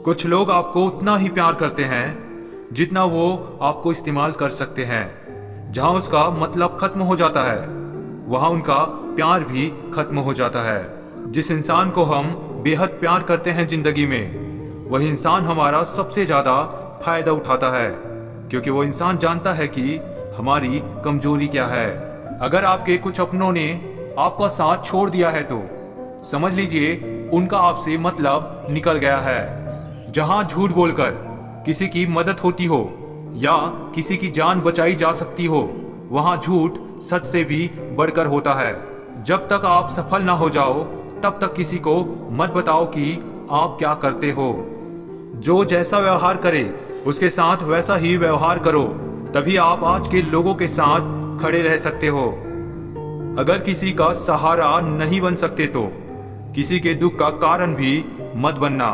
कुछ लोग आपको उतना ही प्यार करते हैं जितना वो आपको इस्तेमाल कर सकते हैं। जहां उसका मतलब खत्म हो जाता है वहां उनका प्यार भी खत्म हो जाता है। जिस इंसान को हम बेहद प्यार करते हैं जिंदगी में, वही इंसान हमारा सबसे ज्यादा फायदा उठाता है, क्योंकि वो इंसान जानता है कि हमारी कमजोरी क्या है। अगर आपके कुछ अपनों ने आपका साथ छोड़ दिया है तो समझ लीजिए उनका आपसे मतलब निकल गया है। जहां झूठ बोलकर किसी की मदद होती हो या किसी की जान बचाई जा सकती हो, वहां झूठ सच से भी बढ़कर होता है। जब तक आप सफल ना हो जाओ तब तक किसी को मत बताओ कि आप क्या करते हो। जो जैसा व्यवहार करे उसके साथ वैसा ही व्यवहार करो, तभी आप आज के लोगों के साथ खड़े रह सकते हो। अगर किसी का सहारा नहीं बन सकते तो किसी के दुख का कारण भी मत बनना।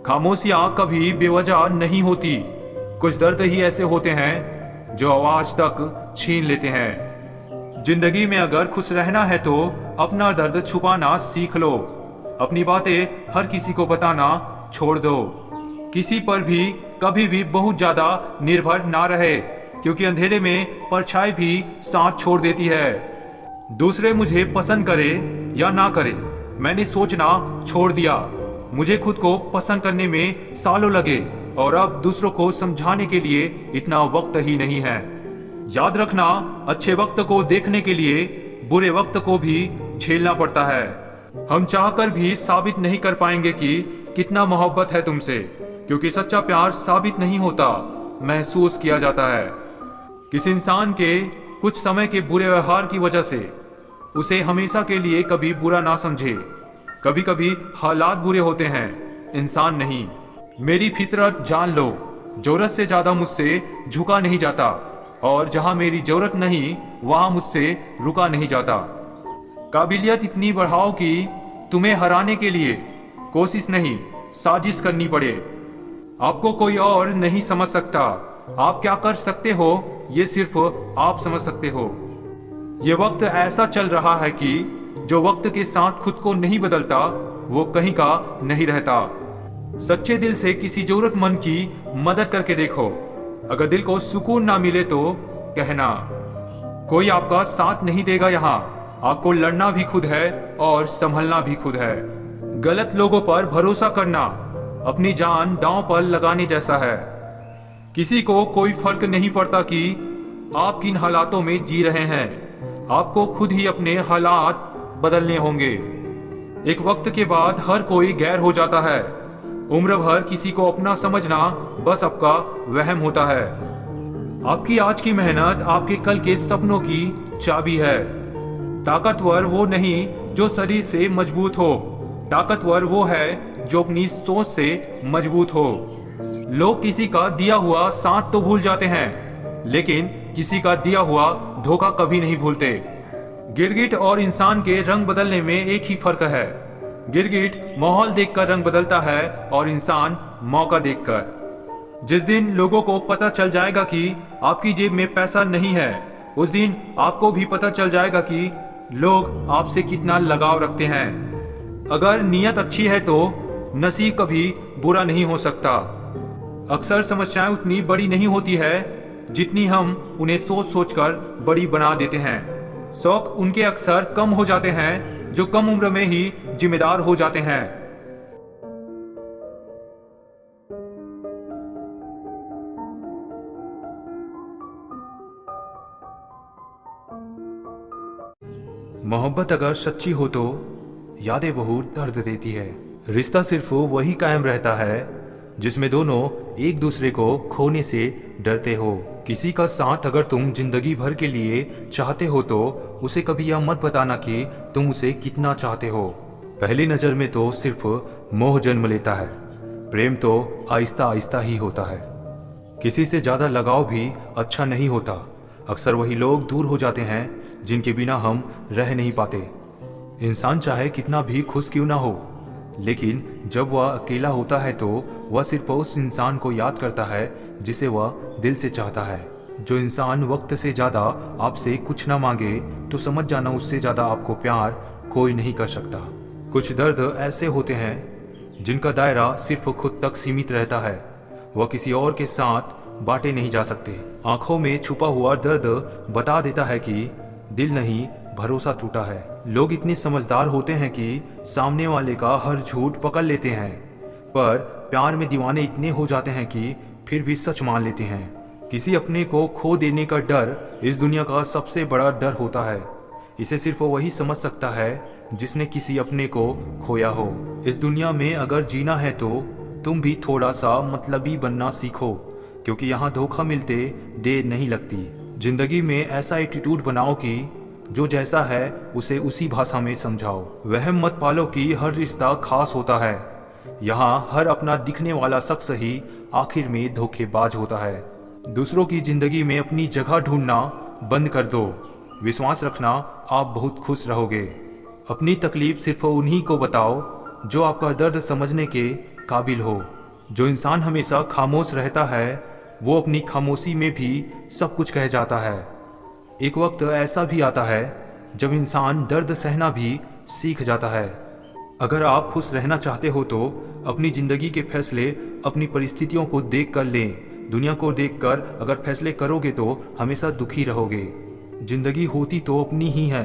खामोशियां कभी बेवजह नहीं होती। कुछ दर्द ही ऐसे होते हैं जो आवाज तक छीन लेते हैं। जिंदगी में अगर खुश रहना है तो अपना दर्द छुपाना सीख लो। अपनी बातें हर किसी को बताना छोड़ दो। किसी पर भी कभी भी बहुत ज्यादा निर्भर ना रहे, क्योंकि अंधेरे में परछाई भी साथ छोड़ देती है। दूसरे मुझे पसंद करे या ना करे, मैंने सोचना छोड़ दिया। मुझे खुद को पसंद करने में सालों लगे और अब दूसरों को समझाने के लिए इतना वक्त ही नहीं है। याद रखना, अच्छे वक्त को देखने के लिए बुरे वक्त को भी झेलना पड़ता है। हम चाहकर भी साबित नहीं कर पाएंगे कि कितना मोहब्बत है तुमसे, क्योंकि सच्चा प्यार साबित नहीं होता, महसूस किया जाता है। किसी इंसान के कुछ समय के बुरे व्यवहार की वजह से उसे हमेशा के लिए कभी बुरा ना समझे। कभी कभी हालात बुरे होते हैं, इंसान नहीं। मेरी फितरत जान लो, जरूरत से ज्यादा मुझसे झुका नहीं जाता, और जहां मेरी जरूरत नहीं वहां मुझसे रुका नहीं जाता। काबिलियत इतनी बढ़ाओ कि तुम्हें हराने के लिए कोशिश नहीं, साजिश करनी पड़े। आपको कोई और नहीं समझ सकता। आप क्या कर सकते हो ये सिर्फ आप समझ सकते हो। ये वक्त ऐसा चल रहा है कि जो वक्त के साथ खुद को नहीं बदलता वो कहीं का नहीं रहता। सच्चे दिल से किसी जरूरतमंद की मदद करके देखो। अगर दिल को सुकून ना मिले तो कहना। कोई आपका साथ नहीं देगा यहाँ। आपको लड़ना भी खुद है और संभलना भी खुद है। गलत लोगों पर भरोसा करना अपनी जान दांव पर लगाने जैसा है। किसी को कोई फर्क नहीं पड़ता कि आप किन हालातों में जी रहे हैं। आपको खुद ही अपने हालात बदलने होंगे। एक वक्त के बाद हर कोई गैर हो जाता है। उम्र भर किसी को अपना समझना बस आपका वहम होता है। आपकी आज की मेहनत आपके कल के सपनों की चाबी है। ताकतवर वो नहीं जो शरीर से मजबूत हो, ताकतवर वो है जो अपनी सोच से मजबूत हो। लोग किसी का दिया हुआ साथ तो भूल जाते हैं, लेकिन किसी का दिया हुआ धोखा कभी नहीं भूलते। गिरगिट और इंसान के रंग बदलने में एक ही फर्क है। गिरगिट माहौल देखकर रंग बदलता है और इंसान मौका देखकर। जिस दिन लोगों को पता चल जाएगा कि आपकी जेब में पैसा नहीं है, उस दिन आपको भी पता चल जाएगा कि लोग आपसे कितना लगाव रखते हैं। अगर नीयत अच्छी है तो नसीब कभी बुरा नहीं हो सकता। अक्सर समस्याएं उतनी बड़ी नहीं होती है जितनी हम उन्हें सोच सोचकर बड़ी बना देते हैं। शौक उनके अक्सर कम हो जाते हैं जो कम उम्र में ही जिम्मेदार हो जाते हैं। मोहब्बत अगर सच्ची हो तो यादें बहुत दर्द देती है। रिश्ता सिर्फ वही कायम रहता है जिसमें दोनों एक दूसरे को खोने से डरते हो। किसी का साथ अगर तुम जिंदगी भर के लिए चाहते हो तो उसे कभी यह मत बताना कि तुम उसे कितना चाहते हो। पहली नजर में तो सिर्फ मोह जन्म लेता है, प्रेम तो आहिस्ता आहिस्ता ही होता है। किसी से ज्यादा लगाव भी अच्छा नहीं होता। अक्सर वही लोग दूर हो जाते हैं जिनके बिना हम रह नहीं पाते। इंसान चाहे कितना भी खुश क्यों ना हो, लेकिन जब वह अकेला होता है तो वह सिर्फ उस इंसान को याद करता है जिसे वह दिल से चाहता है। जो इंसान वक्त से ज्यादा आपसे कुछ ना मांगे तो समझ जाना उससे ज्यादा आपको प्यार कोई नहीं कर सकता। कुछ दर्द ऐसे होते हैं जिनका दायरा सिर्फ खुद तक सीमित रहता है, वह किसी और के साथ बांटे नहीं जा सकते। आंखों में छुपा हुआ दर्द बता देता है कि दिल नहीं, भरोसा टूटा है। लोग इतने समझदार होते हैं कि सामने वाले का हर झूठ पकड़ लेते हैं, पर प्यार में दीवाने इतने हो जाते हैं कि फिर भी सच मान लेते हैं। किसी अपने को खो देने का डर इस दुनिया का सबसे बड़ा डर होता है। इसे सिर्फ वही समझ सकता है जिसने किसी अपने को खोया हो। इस दुनिया में अगर जीना है तो तुम भी थोड़ा सा मतलबी बनना सीखो, क्योंकि यहाँ धोखा मिलते देर नहीं लगती। जिंदगी में ऐसा एटीट्यूड बनाओ कि जो जैसा है उसे उसी भाषा में समझाओ। वहम मत पालो कि हर रिश्ता खास होता है। यहाँ हर अपना दिखने वाला शख्स ही आखिर में धोखेबाज होता है। दूसरों की जिंदगी में अपनी जगह ढूंढना बंद कर दो। विश्वास रखना, आप बहुत खुश रहोगे। अपनी तकलीफ सिर्फ उन्हीं को बताओ जो आपका दर्द समझने के काबिल हो। जो इंसान हमेशा खामोश रहता है वो अपनी खामोशी में भी सब कुछ कह जाता है। एक वक्त ऐसा भी आता है जब इंसान दर्द सहना भी सीख जाता है। अगर आप खुश रहना चाहते हो तो अपनी ज़िंदगी के फैसले अपनी परिस्थितियों को देख कर लें। दुनिया को देखकर अगर फैसले करोगे तो हमेशा दुखी रहोगे। जिंदगी होती तो अपनी ही है,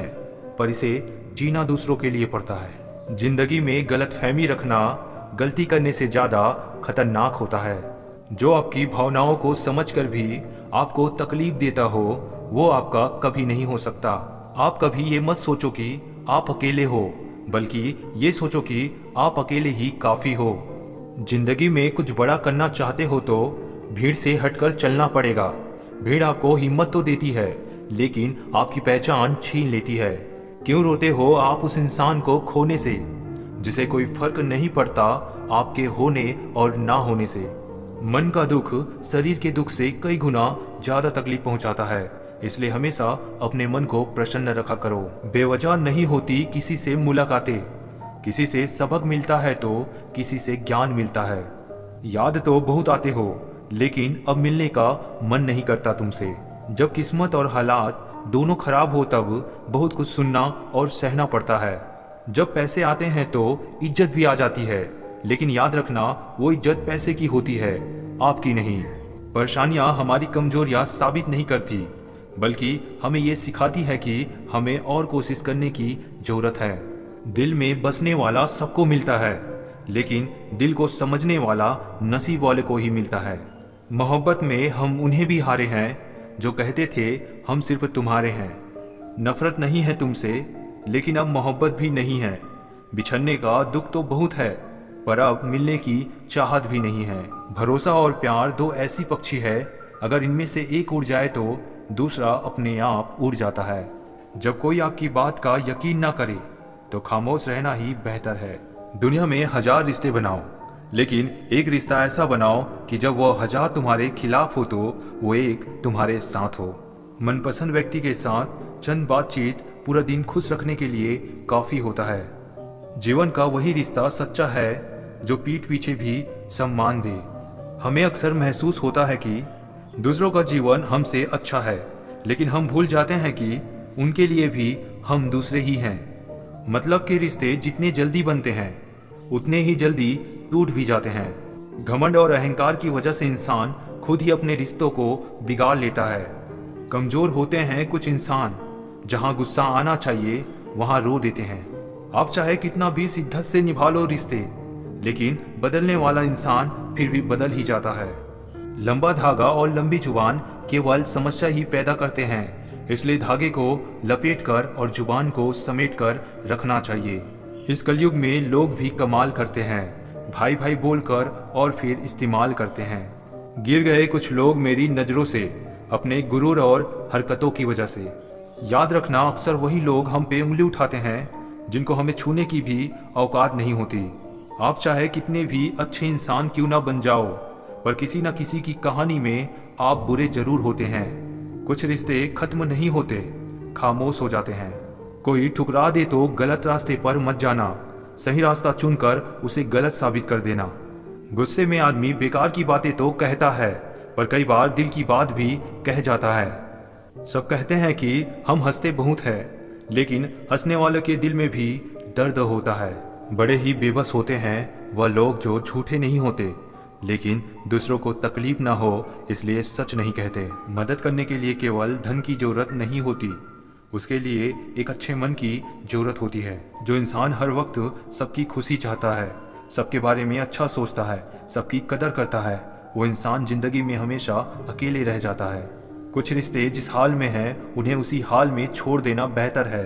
पर इसे जीना दूसरों के लिए पड़ता है। जिंदगी में गलतफहमी रखना गलती करने से ज़्यादा खतरनाक होता है। जो आपकी भावनाओं को समझकर भी आपको तकलीफ देता हो वो आपका कभी नहीं हो सकता। आप कभी ये मत सोचो कि आप अकेले हो, बल्कि ये सोचो कि आप अकेले ही काफ़ी हो। जिंदगी में कुछ बड़ा करना चाहते हो तो भीड़ से हटकर चलना पड़ेगा। भीड़ आपको हिम्मत तो देती है, लेकिन आपकी पहचान छीन लेती है। क्यों रोते हो आप उस इंसान को खोने से जिसे कोई फर्क नहीं पड़ता आपके होने और ना होने से। मन का दुख शरीर के दुख से कई गुना ज्यादा तकलीफ पहुंचाता है, इसलिए हमेशा अपने मन को प्रसन्न रखा करो। बेवजह नहीं होती किसी से मुलाकातें। किसी से सबक मिलता है तो किसी से ज्ञान मिलता है। याद तो बहुत आते हो, लेकिन अब मिलने का मन नहीं करता तुमसे। जब किस्मत और हालात दोनों खराब हो तब बहुत कुछ सुनना और सहना पड़ता है। जब पैसे आते हैं तो इज्जत भी आ जाती है, लेकिन याद रखना वो इज्जत पैसे की होती है, आपकी नहीं। परेशानियां हमारी कमजोरियां साबित नहीं करती, बल्कि हमें ये सिखाती है कि हमें और कोशिश करने की जरूरत है। दिल में बसने वाला सबको मिलता है, लेकिन दिल को समझने वाला नसीब वाले को ही मिलता है। मोहब्बत में हम उन्हें भी हारे हैं जो कहते थे हम सिर्फ तुम्हारे हैं। नफरत नहीं है तुमसे, लेकिन अब मोहब्बत भी नहीं है। बिछड़ने का दुख तो बहुत है, पर अब मिलने की चाहत भी नहीं है। भरोसा और प्यार दो ऐसी पक्षी है, अगर इनमें से एक उड़ जाए तो दूसरा अपने आप उड़ जाता है। जब कोई आपकी बात का यकीन ना करे तो खामोश रहना ही बेहतर है। दुनिया में 1000 रिश्ते बनाओ, लेकिन एक रिश्ता ऐसा बनाओ कि जब वह 1000 तुम्हारे खिलाफ हो तो वो एक तुम्हारे साथ हो। मनपसंद व्यक्ति के साथ चंद बातचीत पूरा दिन खुश रखने के लिए काफी होता है। जीवन का वही रिश्ता सच्चा है जो पीठ पीछे भी सम्मान दे। हमें अक्सर महसूस होता है कि दूसरों का जीवन हमसे अच्छा है, लेकिन हम भूल जाते हैं कि उनके लिए भी हम दूसरे ही हैं। मतलब के रिश्ते जितने जल्दी बनते हैं उतने ही जल्दी टूट भी जाते हैं। घमंड और अहंकार की वजह से इंसान खुद ही अपने रिश्तों को बिगाड़ लेता है। कमजोर होते हैं कुछ इंसान, जहां गुस्सा आना चाहिए वहां रो देते हैं। आप चाहे कितना भी शिद्दत से निभा लो रिश्ते, लेकिन बदलने वाला इंसान फिर भी बदल ही जाता है। लंबा धागा और लंबी जुबान केवल समस्या ही पैदा करते हैं, इसलिए धागे को लपेट कर और जुबान को समेट कर रखना चाहिए। इस कलयुग में लोग भी कमाल करते हैं, भाई भाई बोलकर और फिर इस्तेमाल करते हैं। गिर गए कुछ लोग मेरी नज़रों से, अपने गुरूर और हरकतों की वजह से। याद रखना, अक्सर वही लोग हम पे उंगली उठाते हैं जिनको हमें छूने की भी औकात नहीं होती। आप चाहे कितने भी अच्छे इंसान क्यों ना बन जाओ, पर किसी न किसी की कहानी में आप बुरे जरूर होते हैं। कुछ रिश्ते खत्म नहीं होते, खामोश हो जाते हैं। कोई ठुकरा दे तो गलत रास्ते पर मत जाना, सही रास्ता चुनकर उसे गलत साबित कर देना। गुस्से में आदमी बेकार की बातें तो कहता है, पर कई बार दिल की बात भी कह जाता है। सब कहते हैं कि हम हंसते बहुत हैं, लेकिन हंसने वालों के दिल में भी दर्द होता है। बड़े ही बेबस होते हैं वह लोग जो झूठे नहीं होते लेकिन दूसरों को तकलीफ ना हो इसलिए सच नहीं कहते। मदद करने के लिए केवल धन की जरूरत नहीं होती, उसके लिए एक अच्छे मन की जरूरत होती है। जो इंसान हर वक्त सबकी खुशी चाहता है, सबके बारे में अच्छा सोचता है, सबकी कदर करता है, वो इंसान जिंदगी में हमेशा अकेले रह जाता है। कुछ रिश्ते जिस हाल में हैं उन्हें उसी हाल में छोड़ देना बेहतर है,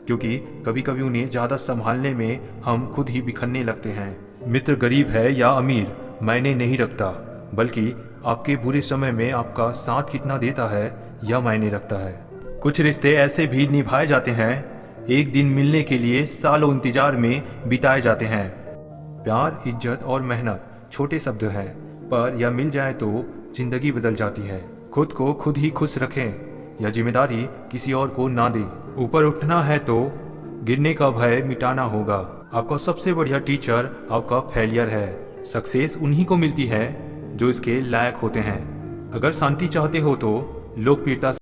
क्योंकि कभी कभी उन्हें ज़्यादा संभालने में हम खुद ही बिखरने लगते हैं। मित्र गरीब है या अमीर मायने नहीं रखता, बल्कि आपके बुरे समय में आपका साथ कितना देता है यह मायने रखता है। कुछ रिश्ते ऐसे भी निभाए जाते हैं, एक दिन मिलने के लिए सालों इंतजार में बिताए जाते हैं। प्यार, इज्जत और मेहनत छोटे शब्द हैं, पर यह मिल जाए तो जिंदगी बदल जाती है। खुद को खुद ही खुश रखें, यह जिम्मेदारी किसी और को ना दें। ऊपर उठना है तो गिरने का भय मिटाना होगा। आपका सबसे बढ़िया टीचर आपका फेलियर है। सक्सेस उन्हीं को मिलती है जो इसके लायक होते हैं। अगर शांति चाहते हो तो लोकप्रियता